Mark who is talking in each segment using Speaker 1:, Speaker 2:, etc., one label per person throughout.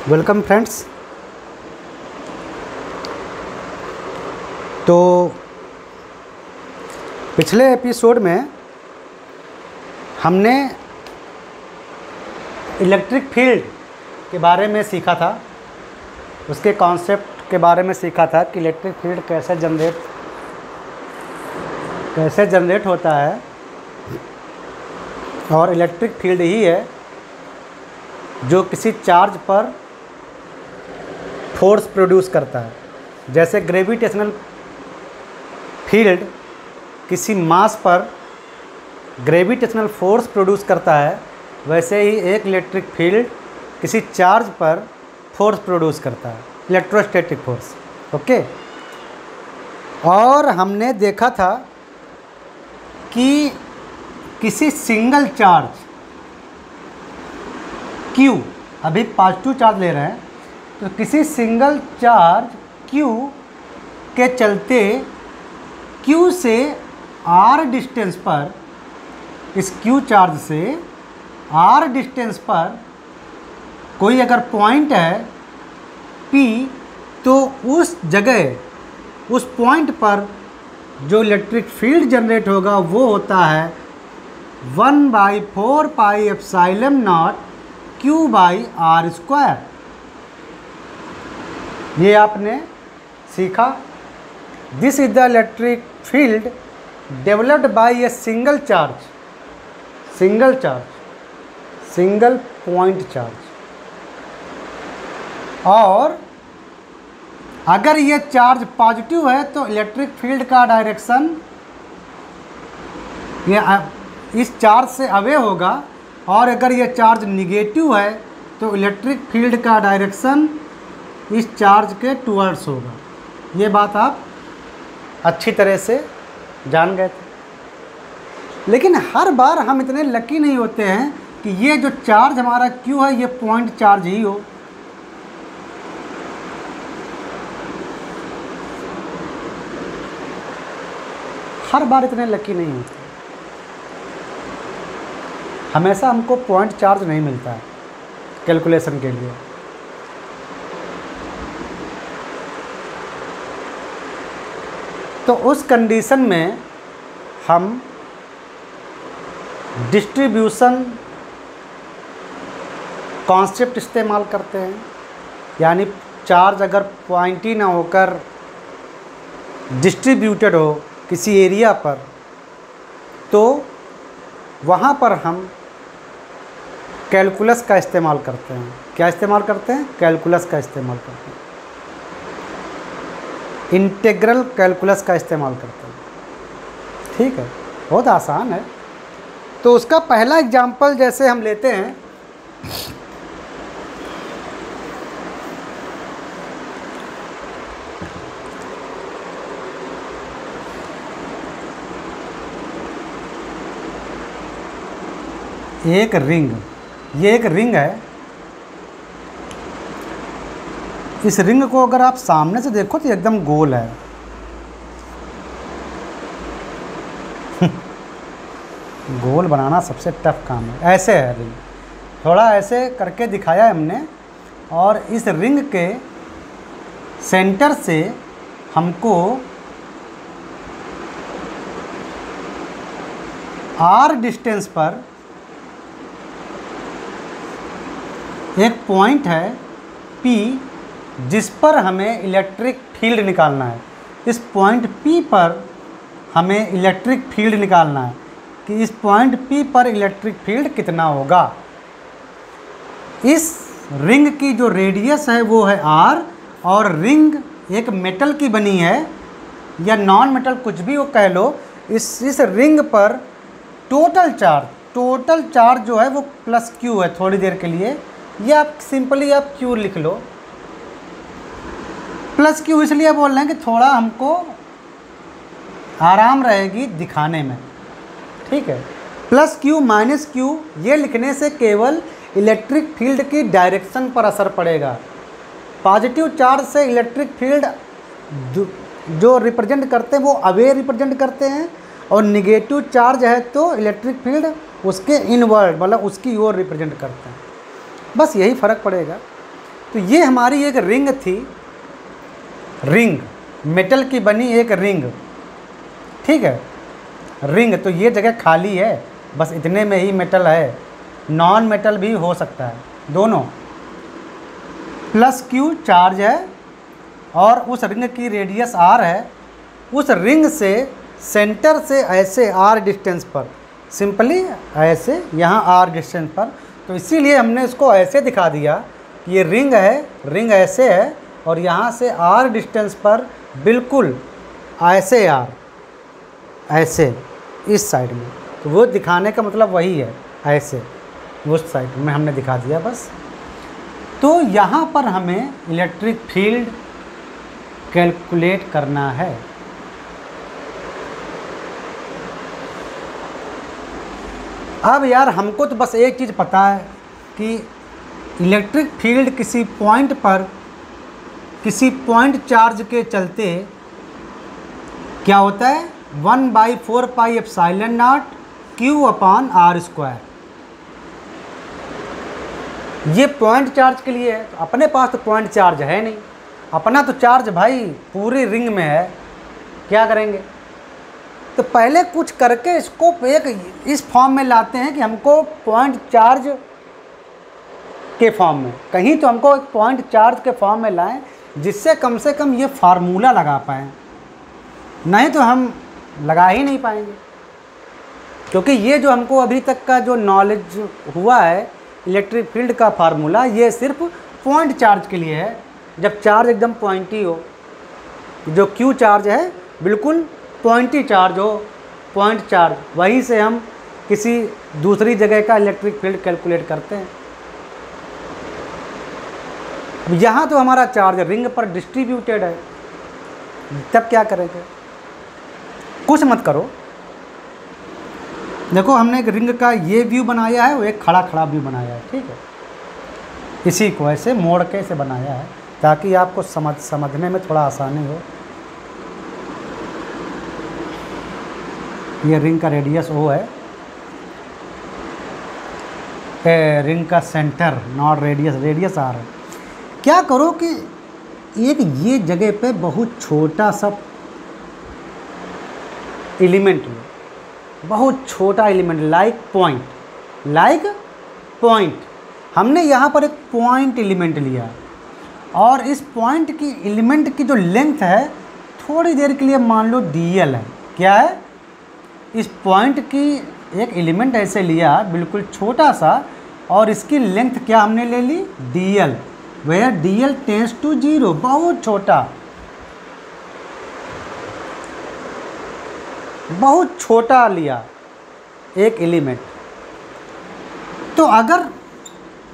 Speaker 1: Welcome friends. तो पिछले episode में हमने इलेक्ट्रिक फील्ड के बारे में सीखा था, उसके कॉन्सेप्ट के बारे में सीखा था कि इलेक्ट्रिक फील्ड कैसे जनरेट होता है। और इलेक्ट्रिक फील्ड ही है जो किसी चार्ज पर फोर्स प्रोड्यूस करता है। जैसे ग्रेविटेशनल फील्ड किसी मास पर ग्रेविटेशनल फोर्स प्रोड्यूस करता है, वैसे ही एक इलेक्ट्रिक फील्ड किसी चार्ज पर फोर्स प्रोड्यूस करता है, इलेक्ट्रोस्टैटिक फोर्स। ओके। और हमने देखा था कि किसी सिंगल चार्ज Q, अभी पॉजिटिव चार्ज ले रहे हैं, तो किसी सिंगल चार्ज Q के चलते Q से R डिस्टेंस पर, इस Q चार्ज से R डिस्टेंस पर कोई अगर पॉइंट है P, तो उस जगह, उस पॉइंट पर जो इलेक्ट्रिक फील्ड जनरेट होगा वो होता है 1/4 पाई एप्सिलॉन नॉट Q/r²। ये आपने सीखा। This is the electric field developed by a single point charge. और अगर ये चार्ज पॉजिटिव है तो इलेक्ट्रिक फील्ड का डायरेक्शन ये इस चार्ज से अवे होगा, और अगर ये चार्ज निगेटिव है तो इलेक्ट्रिक फील्ड का डायरेक्शन इस चार्ज के टुवर्ड्स होगा। ये बात आप अच्छी तरह से जान गए थे। लेकिन हर बार हम इतने लकी नहीं होते हैं कि ये जो चार्ज हमारा Q है ये पॉइंट चार्ज ही हो। हर बार इतने लकी नहीं होते। हमेशा हमको पॉइंट चार्ज नहीं मिलता है कैलकुलेशन के लिए। तो उस कंडीशन में हम डिस्ट्रीब्यूशन कॉन्सेप्ट इस्तेमाल करते हैं। यानी चार्ज अगर पॉइंट ही ना होकर डिस्ट्रीब्यूटेड हो किसी एरिया पर, तो वहाँ पर हम कैलकुलस का इस्तेमाल करते हैं। क्या इस्तेमाल करते हैं? कैलकुलस का इस्तेमाल करते हैं। इंटीग्रल कैलकुलस का इस्तेमाल करते हैं। ठीक है, बहुत आसान है। तो उसका पहला एग्जाम्पल जैसे हम लेते हैं, एक रिंग। ये एक रिंग है। इस रिंग को अगर आप सामने से देखो तो एकदम गोल है। गोल बनाना सबसे टफ काम है। ऐसे है रिंग, थोड़ा ऐसे करके दिखाया है हमने। और इस रिंग के सेंटर से हमको R डिस्टेंस पर एक पॉइंट है P, जिस पर हमें इलेक्ट्रिक फील्ड निकालना है। इस पॉइंट P पर हमें इलेक्ट्रिक फील्ड निकालना है कि इस पॉइंट P पर इलेक्ट्रिक फील्ड कितना होगा। इस रिंग की जो रेडियस है वो है R, और रिंग एक मेटल की बनी है या नॉन मेटल, कुछ भी वो कह लो। इस रिंग पर टोटल चार्ज जो है वो +Q है थोड़ी देर के लिए। या आप सिंपली आप Q लिख लो। +Q इसलिए बोल रहे हैं कि थोड़ा हमको आराम रहेगी दिखाने में। ठीक है, +Q -Q ये लिखने से केवल इलेक्ट्रिक फील्ड की डायरेक्शन पर असर पड़ेगा। पॉजिटिव चार्ज से इलेक्ट्रिक फील्ड जो रिप्रेजेंट करते हैं वो अवे रिप्रेजेंट करते हैं, और निगेटिव चार्ज है तो इलेक्ट्रिक फील्ड उसके इनवर्ड मतलब उसकी ओर रिप्रेजेंट करते हैं। बस यही फ़र्क पड़ेगा। तो ये हमारी एक रिंग थी, रिंग मेटल की बनी एक रिंग, ठीक है, रिंग। तो ये जगह खाली है, बस इतने में ही मेटल है, नॉन मेटल भी हो सकता है, दोनों। प्लस Q चार्ज है और उस रिंग की रेडियस R है। उस रिंग से सेंटर से ऐसे R डिस्टेंस पर, सिंपली ऐसे यहाँ R डिस्टेंस पर, तो इसीलिए हमने इसको ऐसे दिखा दिया कि ये रिंग है, रिंग ऐसे है और यहाँ से R डिस्टेंस पर बिल्कुल ऐसे R, ऐसे इस साइड में। तो वो दिखाने का मतलब वही है, ऐसे उस साइड में हमने दिखा दिया बस। तो यहाँ पर हमें इलेक्ट्रिक फील्ड कैलकुलेट करना है। अब यार हमको तो बस एक चीज़ पता है कि इलेक्ट्रिक फील्ड किसी पॉइंट पर, किसी पॉइंट चार्ज के चलते क्या होता है, 1/4 पाई एप्सिलॉन नॉट Q/R²। ये पॉइंट चार्ज के लिए है। तो अपने पास तो पॉइंट चार्ज है नहीं, अपना तो चार्ज भाई पूरी रिंग में है, क्या करेंगे? तो पहले कुछ करके इसको एक इस फॉर्म में लाते हैं कि हमको पॉइंट चार्ज के फॉर्म में, कहीं तो हमको एक पॉइंट चार्ज के फॉर्म में लाएं जिससे कम से कम ये फार्मूला लगा पाएँ, नहीं तो हम लगा ही नहीं पाएंगे। क्योंकि ये जो हमको अभी तक का जो नॉलेज हुआ है इलेक्ट्रिक फील्ड का फार्मूला, ये सिर्फ पॉइंट चार्ज के लिए है, जब चार्ज एकदम पॉइंटी हो। जो Q चार्ज है बिल्कुल पॉइंटी चार्ज हो, पॉइंट चार्ज, वहीं से हम किसी दूसरी जगह का इलेक्ट्रिक फील्ड कैलकुलेट करते हैं। यहाँ तो हमारा चार्ज रिंग पर डिस्ट्रीब्यूटेड है, तब क्या करेंगे? कुछ मत करो। देखो हमने एक रिंग का ये व्यू बनाया है और एक खड़ा खड़ा व्यू बनाया है, ठीक है। इसी को ऐसे मोड़ के से बनाया है ताकि आपको समझने में थोड़ा आसानी हो। ये रिंग का रेडियस O है, रिंग का centre not radius, radius R है। क्या करो कि एक ये जगह पे बहुत छोटा सा एलिमेंट लो, बहुत छोटा एलिमेंट, लाइक पॉइंट। हमने यहाँ पर एक पॉइंट एलिमेंट लिया और इस पॉइंट की एलिमेंट की जो लेंथ है थोड़ी देर के लिए मान लो dl है। क्या है? इस पॉइंट की एक एलिमेंट ऐसे लिया बिल्कुल छोटा सा और इसकी लेंथ क्या हमने ले ली? dl, where dl tends to 0, बहुत छोटा, बहुत छोटा लिया एक एलिमेंट। तो अगर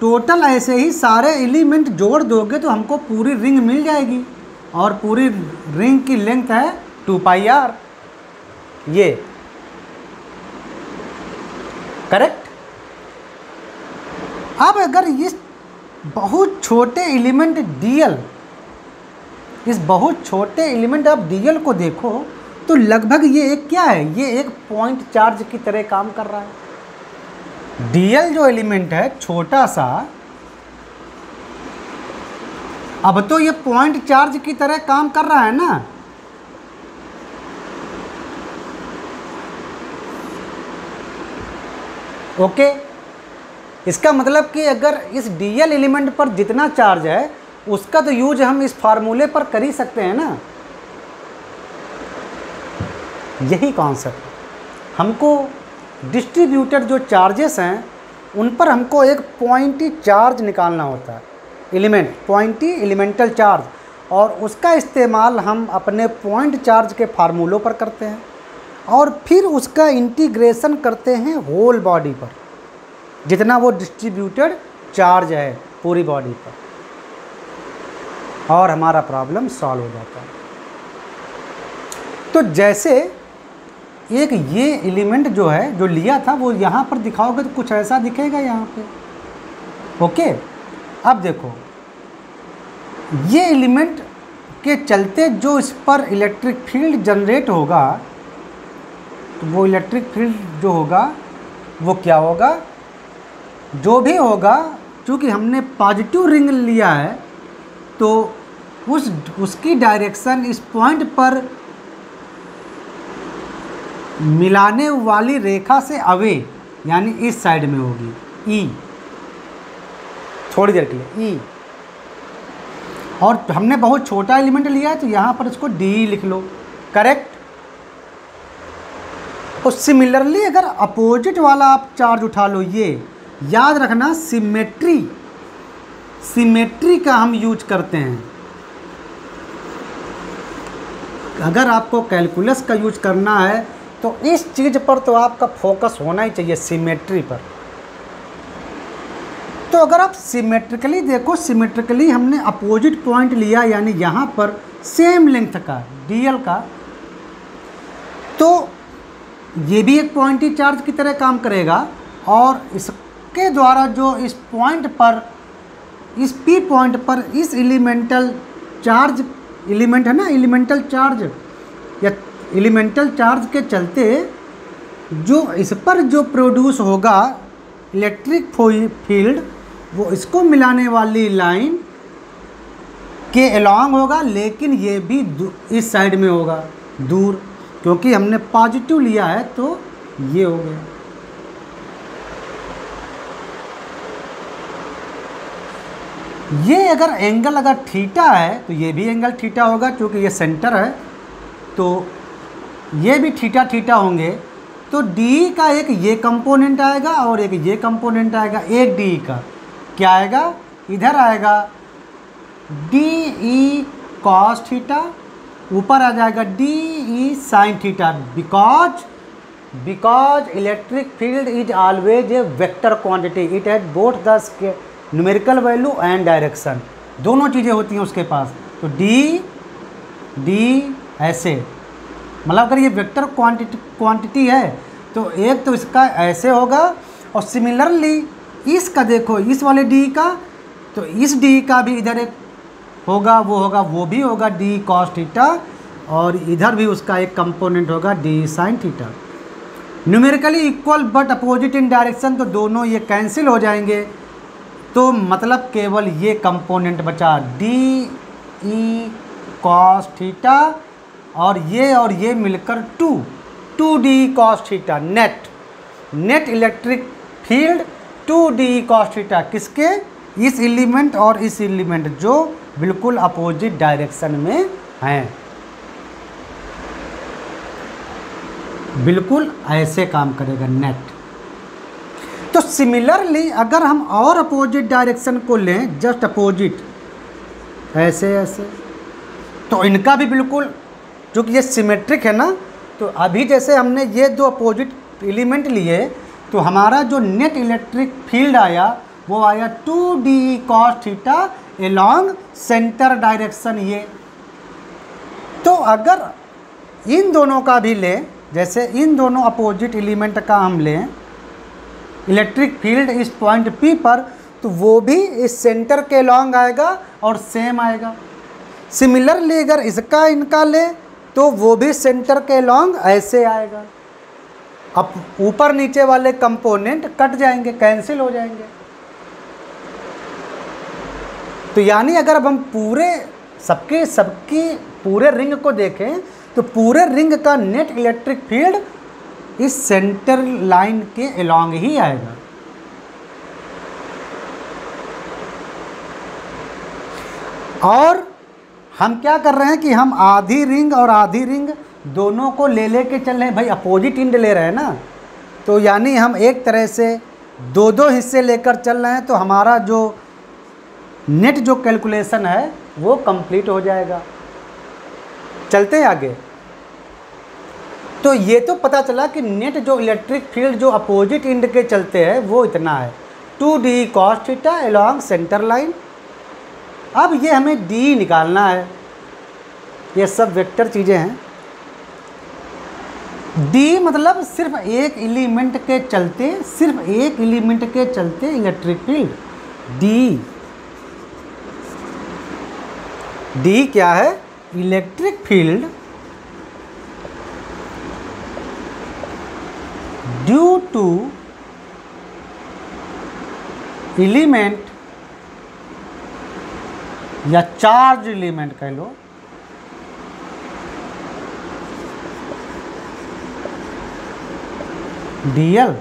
Speaker 1: टोटल ऐसे ही सारे एलिमेंट जोड़ दोगे तो हमको पूरी रिंग मिल जाएगी और पूरी रिंग की लेंथ है 2πr, ये करेक्ट। अब अगर इस बहुत छोटे एलिमेंट dl, इस बहुत छोटे एलिमेंट आप dl को देखो तो लगभग ये एक क्या है, ये एक पॉइंट चार्ज की तरह काम कर रहा है। dl जो एलिमेंट है छोटा सा, अब तो ये पॉइंट चार्ज की तरह काम कर रहा है ना। ओके, इसका मतलब कि अगर इस dl एलिमेंट पर जितना चार्ज है उसका तो यूज हम इस फार्मूले पर कर ही सकते हैं ना। यही कॉन्सेप्ट, हमको डिस्ट्रीब्यूटेड जो चार्जेस हैं उन पर हमको एक पॉइंटी चार्ज निकालना होता है, एलिमेंट, पॉइंटी एलिमेंटल चार्ज, और उसका इस्तेमाल हम अपने पॉइंट चार्ज के फार्मूलों पर करते हैं और फिर उसका इंटीग्रेशन करते हैं होल बॉडी पर, जितना वो डिस्ट्रीब्यूटेड चार्ज है पूरी बॉडी पर, और हमारा प्रॉब्लम सॉल्व हो जाता है। तो जैसे एक ये एलिमेंट जो है जो लिया था वो यहाँ पर दिखाओगे तो कुछ ऐसा दिखेगा यहाँ पे। ओके, अब देखो ये एलिमेंट के चलते जो इस पर इलेक्ट्रिक फील्ड जनरेट होगा, तो वो इलेक्ट्रिक फील्ड जो होगा वो क्या होगा, जो भी होगा, चूँकि हमने पॉजिटिव रिंग लिया है तो उसकी डायरेक्शन इस पॉइंट पर मिलाने वाली रेखा से अवे यानी इस साइड में होगी, ई, थोड़ी देर के लिए ई। और हमने बहुत छोटा एलिमेंट लिया है तो यहाँ पर इसको डी लिख लो, करेक्ट। और सिमिलरली अगर अपोजिट वाला आप चार्ज उठा लो, ये याद रखना सिमेट्री का हम यूज करते हैं। अगर आपको कैलकुलस का यूज करना है तो इस चीज़ पर तो आपका फोकस होना ही चाहिए, सिमेट्री पर। तो अगर आप सिमेट्रिकली देखो, सिमेट्रिकली हमने अपोजिट पॉइंट लिया यानी यहाँ पर सेम लेंथ का डीएल का, तो ये भी एक पॉइंटी चार्ज की तरह काम करेगा। और इसके द्वारा जो इस पॉइंट पर, इस पी पॉइंट पर इस एलिमेंटल चार्ज, एलिमेंट है ना, एलिमेंटल चार्ज या एलिमेंटल चार्ज के चलते जो इस पर जो प्रोड्यूस होगा इलेक्ट्रिक फील्ड, वो इसको मिलाने वाली लाइन के अलॉन्ग होगा, लेकिन ये भी इस साइड में होगा दूर, क्योंकि हमने पॉजिटिव लिया है तो ये हो गया। ये अगर एंगल अगर थीटा है तो ये भी एंगल थीटा होगा, क्योंकि ये सेंटर है तो ये भी थीटा थीटा होंगे। तो डी का एक ये कंपोनेंट आएगा और एक ये कंपोनेंट आएगा। एक डी का क्या आएगा, इधर आएगा डी ई कॉस थीटा, ऊपर आ जाएगा D E sine theta, because electric field is always a vector quantity, it has both the numerical value and direction, दोनों चीज़ें होती हैं उसके पास। तो डी ऐसे, मतलब अगर ये वेक्टर क्वांटिटी है तो एक तो इसका ऐसे होगा, और सिमिलरली इसका देखो, इस वाले डी का, तो इस डी का भी इधर एक होगा, वो भी होगा डी कॉस थीटा, और इधर भी उसका एक कंपोनेंट होगा D sine theta. Numerically equal but opposite in direction, तो दोनों ये कैंसिल हो जाएंगे, तो मतलब केवल ये कंपोनेंट बचा डी ई कॉस थीटा, और ये मिलकर two d cos theta, net electric field 2d cos theta, किसके, इस एलिमेंट और इस एलिमेंट जो बिल्कुल अपोजिट डायरेक्शन में हैं, बिल्कुल ऐसे काम करेगा नेट। तो सिमिलरली अगर हम और अपोजिट डायरेक्शन को लें, जस्ट अपोजिट, ऐसे, तो इनका भी बिल्कुल, क्योंकि ये सिमेट्रिक है ना, तो अभी जैसे हमने ये दो अपोजिट एलिमेंट लिए तो हमारा जो नेट इलेक्ट्रिक फील्ड आया वो आया 2d cos theta along centre direction ये। तो अगर इन दोनों का भी लें, जैसे इन दोनों अपोजिट एलिमेंट का हम लें इलेक्ट्रिक फील्ड इस पॉइंट P पर, तो वो भी इस सेंटर के अलॉन्ग आएगा और सेम आएगा। सिमिलरली अगर इसका इनका ले तो वो भी सेंटर के अलॉन्ग ऐसे आएगा। अब ऊपर नीचे वाले कंपोनेंट कट जाएंगे, कैंसिल हो जाएंगे। तो यानी अगर अब हम सबकी पूरे रिंग को देखें तो पूरे रिंग का नेट इलेक्ट्रिक फील्ड इस सेंटर लाइन के अलॉन्ग ही आएगा। और हम क्या कर रहे हैं कि हम आधी रिंग और आधी रिंग दोनों को ले के चल रहे हैं, भाई अपोजिट एंड ले रहे हैं ना, तो यानी हम एक तरह से दो हिस्से लेकर चल रहे हैं, तो हमारा जो नेट जो कैलकुलेशन है वो कंप्लीट हो जाएगा। चलते हैं आगे। तो ये तो पता चला कि नेट जो इलेक्ट्रिक फील्ड जो अपोजिट एंड के चलते हैं वो इतना है 2d cos theta along centre line. अब ये हमें d निकालना है, ये सब वेक्टर चीज़ें हैं। d मतलब सिर्फ एक एलिमेंट के चलते, सिर्फ एक एलिमेंट के चलते इलेक्ट्रिक फील्ड d क्या है, electric field due to element या चार्ज एलिमेंट कह लो, डीएल,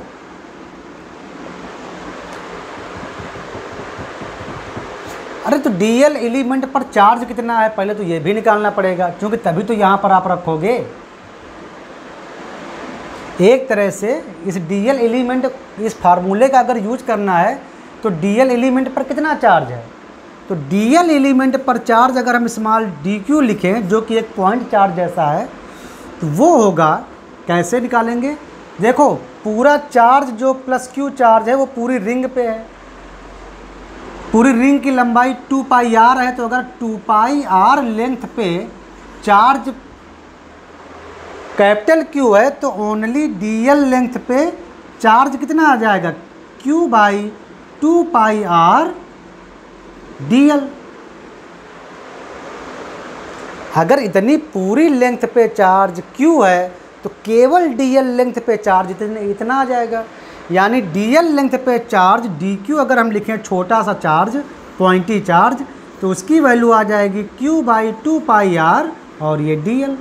Speaker 1: अरे तो डीएल एलिमेंट पर चार्ज कितना है पहले तो ये भी निकालना पड़ेगा, क्योंकि तभी तो यहाँ पर आप रखोगे। एक तरह से इस डीएल एलिमेंट, इस फार्मूले का अगर यूज करना है तो डीएल एलिमेंट पर कितना चार्ज है, तो डीएल एलिमेंट पर चार्ज अगर हम स्मॉल डी क्यू लिखें जो कि एक पॉइंट चार्ज जैसा है, तो वो होगा, कैसे निकालेंगे, देखो पूरा चार्ज जो प्लस क्यू चार्ज है वो पूरी रिंग पे है, पूरी रिंग की लंबाई 2 पाई आर है, तो अगर 2 पाई आर लेंथ पे चार्ज कैपिटल क्यू है तो ओनली डीएल लेंथ पे चार्ज कितना आ जाएगा, Q by 2 pi r dl. अगर इतनी पूरी लेंथ पे चार्ज क्यू है तो केवल डीएल लेंथ पे चार्ज इतना आ जाएगा, यानी डीएल लेंथ पे चार्ज डी क्यू अगर हम लिखें छोटा सा चार्ज, पॉइंटी चार्ज, तो उसकी वैल्यू आ जाएगी क्यू बाई 2 पाई आर और ये डीएल।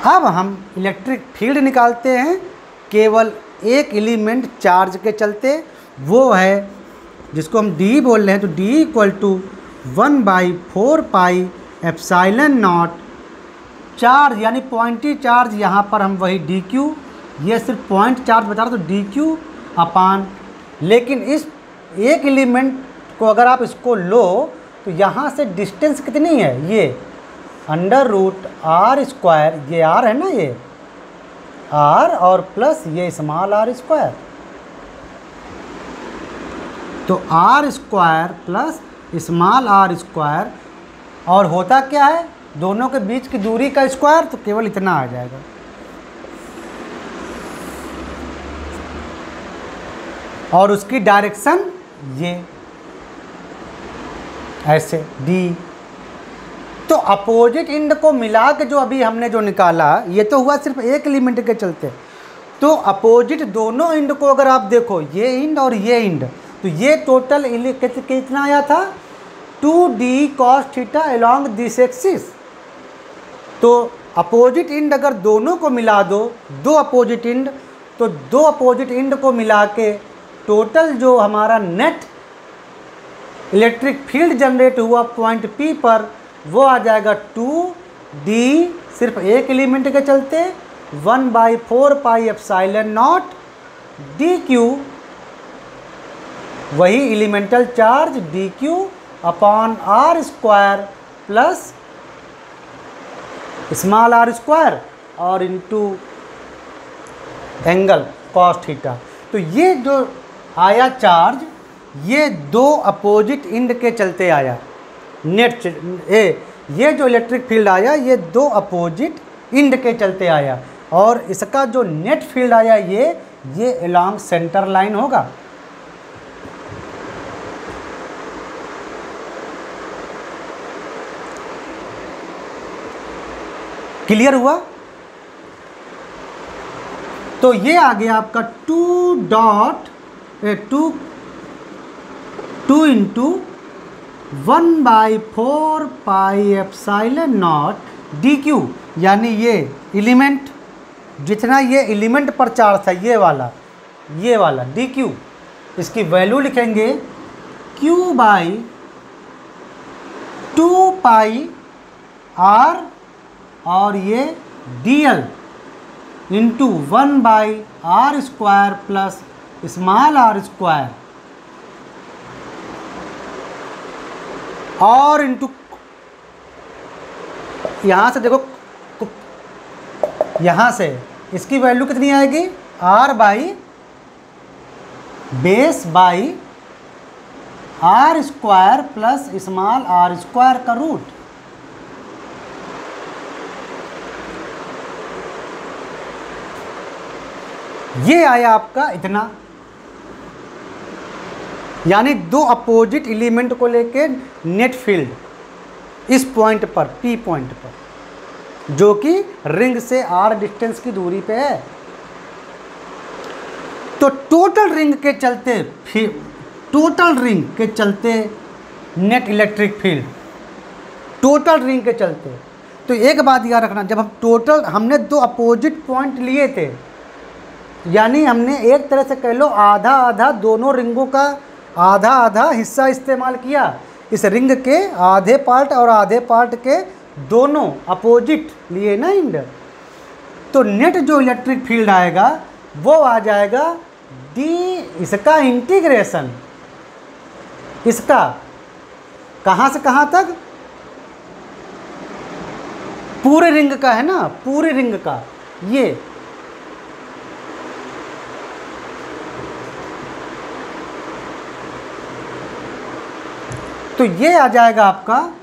Speaker 1: अब हम इलेक्ट्रिक फील्ड निकालते हैं केवल एक एलिमेंट चार्ज के चलते, वो है जिसको हम डी बोल रहे हैं, तो d equal to 1/4 pi epsilon naught charge, यानी पॉइंटी चार्ज, यहाँ पर हम वही डी क्यू, ये सिर्फ पॉइंट चार्ज बता रहा तो डी क्यू अपान, लेकिन इस एक एलिमेंट को अगर आप इसको लो तो यहाँ से डिस्टेंस कितनी है, ये √r², ये r है ना, ये r और प्लस ये स्मॉल r², तो r² प्लस स्मॉल r², और होता क्या है, दोनों के बीच की दूरी का स्क्वायर, तो केवल इतना आ जाएगा। और उसकी डायरेक्शन ये ऐसे डी, तो अपोजिट इंड को मिला के जो अभी हमने जो निकाला ये तो हुआ सिर्फ एक एलिमेंट के चलते, तो अपोजिट दोनों इंड को अगर आप देखो, ये इंड और ये इंड, तो ये टोटल कितना आया था, 2d cos theta along this axis. तो अपोजिट इंड अगर दोनों को मिला दो, दो अपोजिट इंड, तो दो अपोजिट इंड को मिला के टोटल जो हमारा नेट इलेक्ट्रिक फील्ड जनरेट हुआ पॉइंट P पर, वो आ जाएगा 2d, सिर्फ एक एलिमेंट के चलते, 1/4 pi epsilon naught D Q, वही elemental charge D Q upon r² plus small r² और इनटू एंगल cos थीटा। तो ये जो आया चार्ज, ये दो अपोजिट इंड के चलते आया नेट, ये जो इलेक्ट्रिक फील्ड आया ये दो अपोजिट इंड के चलते आया, और इसका जो नेट फील्ड आया ये अलॉन्ग सेंटर लाइन होगा। क्लियर हुआ? तो ये आ गया आपका 2 into 1/4 pi epsilon naught D Q, यानी ये एलिमेंट, जितना ये एलिमेंट पर चार्ज था ये वाला डी क्यू, इसकी वैल्यू लिखेंगे क्यू बाई 2 पाई आर और ये D L into 1/r² plus small r², और इंटू यहाँ से देखो, यहाँ से इसकी वैल्यू कितनी आएगी, r by base by r² plus small r² का रूट। ये आया आपका इतना, यानी दो अपोजिट एलिमेंट को लेके नेट फील्ड इस पॉइंट पर, P पॉइंट पर, जो कि रिंग से r डिस्टेंस की दूरी पे है। तो टोटल रिंग के चलते टोटल रिंग के चलते net electric field, total ring के चलते। तो एक बात याद रखना, जब हम टोटल, हमने दो अपोजिट पॉइंट लिए थे, यानी हमने एक तरह से कह लो आधा आधा दोनों रिंगों का आधा आधा हिस्सा इस्तेमाल किया। इस रिंग के आधे पार्ट और आधे पार्ट के दोनों अपोजिट लिए ना एंड, तो नेट जो इलेक्ट्रिक फील्ड आएगा वो आ जाएगा डी, इसका इंटीग्रेशन, इसका कहाँ से कहाँ तक, पूरे रिंग का है ना, पूरे रिंग का ये, तो ये आ जाएगा आपका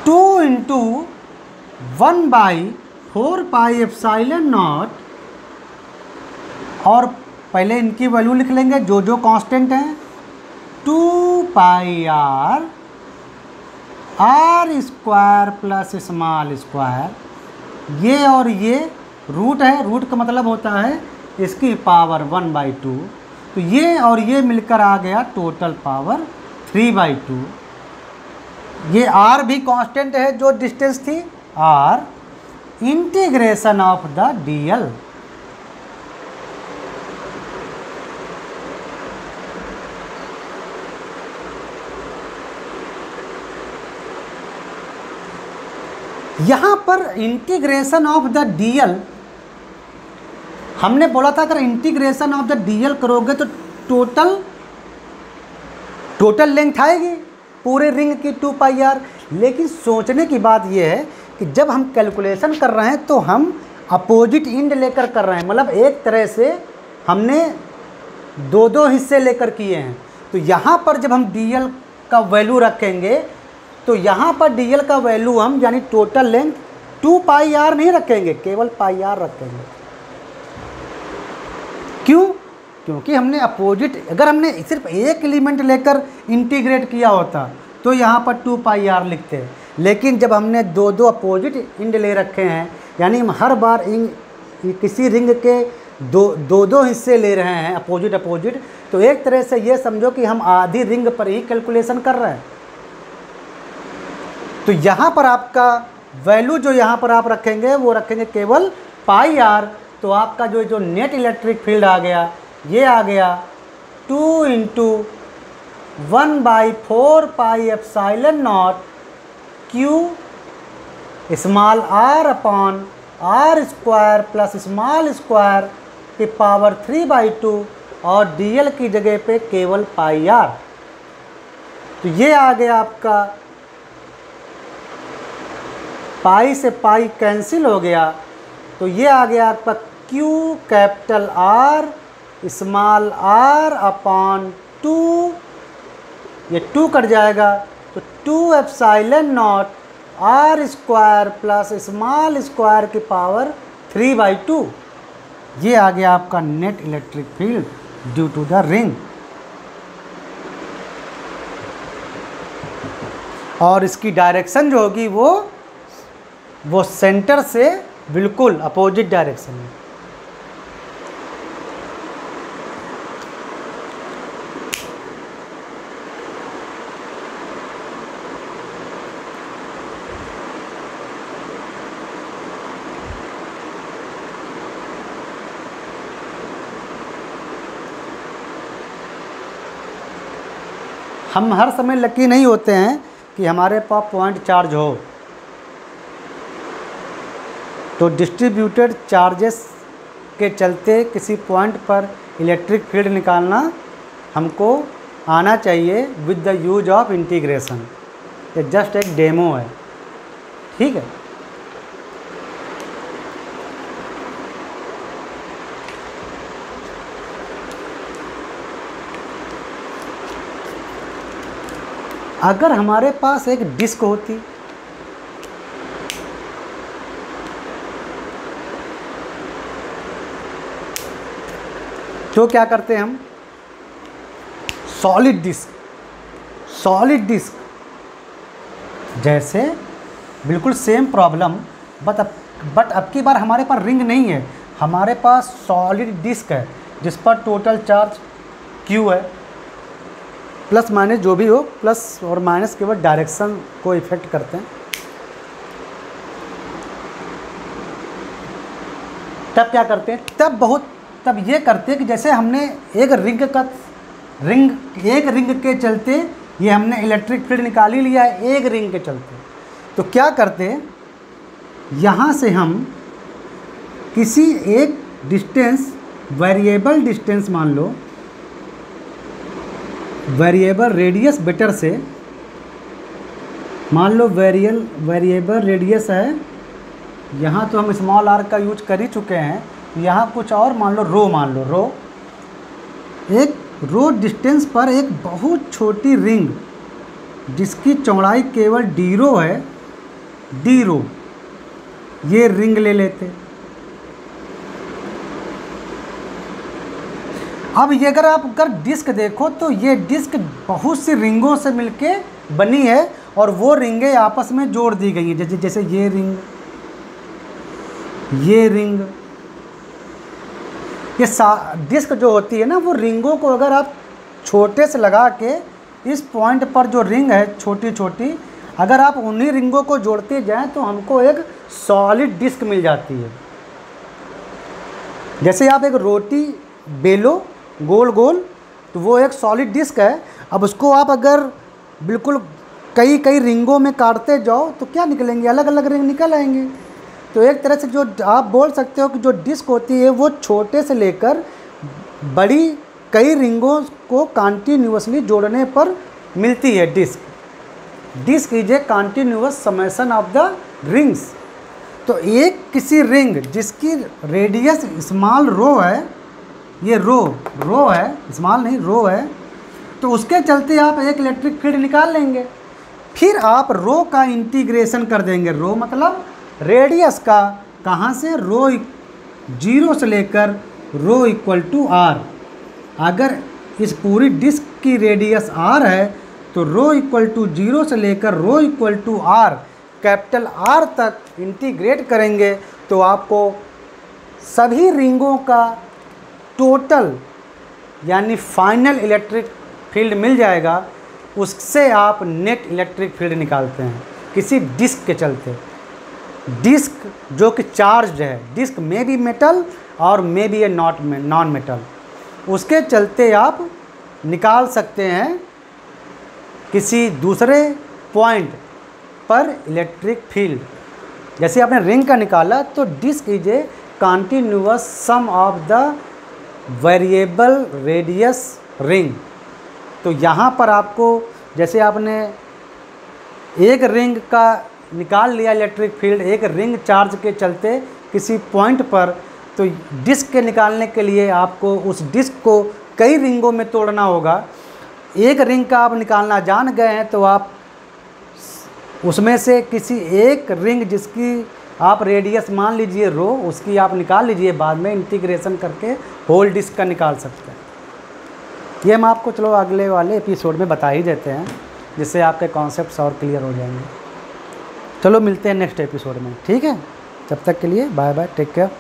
Speaker 1: 2 इंटू 1/4πε0, और पहले इनकी वैल्यू लिख लेंगे जो कांस्टेंट हैं, 2πr r square plus small square, ये और ये रूट है, रूट का मतलब होता है इसकी पावर 1/2, तो ये और ये मिलकर आ गया टोटल पावर 3/2। ये r भी कांस्टेंट है जो डिस्टेंस थी, r integration of the dl, यहाँ पर इंटीग्रेशन ऑफ द dl, हमने बोला था अगर इंटीग्रेशन ऑफ द dl करोगे तो टोटल लेंथ आएगी पूरे रिंग की 2πr। लेकिन सोचने की बात यह है कि जब हम कैलकुलेशन कर रहे हैं तो हम अपोजिट एंड लेकर कर रहे हैं, मतलब एक तरह से हमने दो हिस्से लेकर किए हैं। तो यहाँ पर जब हम dl का वैल्यू रखेंगे तो यहाँ पर dl का वैल्यू हम यानी टोटल लेंथ 2πr नहीं रखेंगे, केवल πr रखेंगे। क्यों? क्योंकि हमने अपोजिट, अगर हमने सिर्फ एक एलिमेंट लेकर इंटीग्रेट किया होता तो यहाँ पर 2πr लिखते हैं, लेकिन जब हमने दो अपोजिट एंड ले रखे हैं, यानी हम हर बार किसी रिंग के दो हिस्से ले रहे हैं अपोजिट, तो एक तरह से ये समझो कि हम आधी रिंग पर ही कैलकुलेशन कर रहे हैं। तो यहाँ पर आपका वैल्यू जो यहाँ पर आप रखेंगे वो रखेंगे केवल πr, तो आपका जो नेट इलेक्ट्रिक फील्ड आ गया, ये आ गया 2 into 1/4πε0 Q small r upon r square plus small square की पावर 3/2, और dl की जगह पे केवल πr। तो ये आ गया आपका, पाई से पाई कैंसिल हो गया, तो ये आ गया आपका Q capital R small r upon 2, ये 2 कट जाएगा तो 2ε0 r square plus small square की पावर 3/2। ये आ गया आपका net electric field due to the ring. और इसकी डायरेक्शन जो होगी वो सेंटर से बिल्कुल अपोजिट डायरेक्शन में। हम हर समय लकी नहीं होते हैं कि हमारे पास पॉइंट चार्ज हो, तो डिस्ट्रीब्यूटेड चार्जेस के चलते किसी पॉइंट पर इलेक्ट्रिक फील्ड निकालना हमको आना चाहिए with the use of integration. ये जस्ट एक डेमो है, ठीक है। अगर हमारे पास एक डिस्क होती, तो क्या करते हैं हम, सॉलिड डिस्क जैसे बिल्कुल सेम प्रॉब्लम, बट अब की बार हमारे पास रिंग नहीं है, हमारे पास सॉलिड डिस्क है। जिस पर टोटल चार्ज Q है, प्लस माइनस जो भी हो, प्लस और माइनस केवल डायरेक्शन को इफेक्ट करते हैं। तब क्या करते हैं, तब ये करते हैं कि जैसे हमने एक रिंग के चलते ये हमने इलेक्ट्रिक फील्ड निकाल ही लिया है एक रिंग के चलते, तो क्या करते हैं, यहाँ से हम किसी एक डिस्टेंस, वेरिएबल डिस्टेंस मान लो, वेरिएबल रेडियस बेटर से, मान लो वेरिएबल रेडियस है, यहाँ तो हम स्मॉल आर का यूज कर ही चुके हैं, यहाँ कुछ और मान लो रो, एक रो डिस्टेंस पर एक बहुत छोटी रिंग जिसकी चौड़ाई केवल डी रो है, डी रो, ये रिंग ले लेते। अब ये अगर डिस्क देखो तो ये डिस्क बहुत सी रिंगों से मिलके बनी है और वो रिंगें आपस में जोड़ दी गई हैं, जैसे ये रिंग, ये डिस्क जो होती है ना, वो रिंगों को अगर आप छोटे से लगा के इस पॉइंट पर जो रिंग है छोटी छोटी, अगर आप उन्हीं रिंगों को जोड़ते जाएं तो हमको एक सॉलिड डिस्क मिल जाती है। जैसे आप एक रोटी बेलो गोल गोल, तो वो एक सॉलिड डिस्क है। अब उसको आप अगर बिल्कुल कई रिंगों में काटते जाओ तो क्या निकलेंगे, अलग अलग रिंग निकल आएंगे। तो एक तरह से जो आप बोल सकते हो कि जो डिस्क होती है वो छोटे से लेकर बड़ी कई रिंगों को कॉन्टीन्यूअसली जोड़ने पर मिलती है disc is a continuous summation of the rings. तो एक किसी रिंग जिसकी रेडियस स्मॉल रो है, ये रो है, स्मॉल नहीं रो है, तो उसके चलते आप एक इलेक्ट्रिक फील्ड निकाल लेंगे। फिर आप रो का इंटीग्रेशन कर देंगे, रो मतलब रेडियस का, कहाँ से, रो 0 से लेकर रो इक्वल टू आर। अगर इस पूरी डिस्क की रेडियस आर है तो रो इक्वल टू 0 से लेकर rho equal to R, capital R तक इंटीग्रेट करेंगे तो आपको सभी रिंगों का टोटल यानी फाइनल इलेक्ट्रिक फील्ड मिल जाएगा। उससे आप नेट इलेक्ट्रिक फील्ड निकालते हैं किसी डिस्क के चलते। डिस्क जो कि चार्ज है, डिस्क में भी मेटल और में भी ए नॉन मेटल, उसके चलते आप निकाल सकते हैं किसी दूसरे पॉइंट पर इलेक्ट्रिक फील्ड। जैसे आपने रिंग का निकाला तो disc is a continuous sum of the variable radius ring. तो यहाँ पर आपको जैसे आपने एक रिंग का निकाल लिया इलेक्ट्रिक फील्ड, एक रिंग चार्ज के चलते किसी पॉइंट पर, तो डिस्क के निकालने के लिए आपको उस डिस्क को कई रिंगों में तोड़ना होगा। एक रिंग का आप निकालना जान गए हैं तो आप उसमें से किसी एक रिंग जिसकी आप रेडियस मान लीजिए रो, उसकी आप निकाल लीजिए, बाद में इंटीग्रेशन करके होल डिस्क का निकाल सकते हैं। ये हम आपको चलो अगले वाले एपिसोड में बता ही देते हैं, जिससे आपके कॉन्सेप्ट्स और क्लियर हो जाएंगे। चलो मिलते हैं नेक्स्ट एपिसोड में, ठीक है। तब तक के लिए बाय बाय, टेक केयर।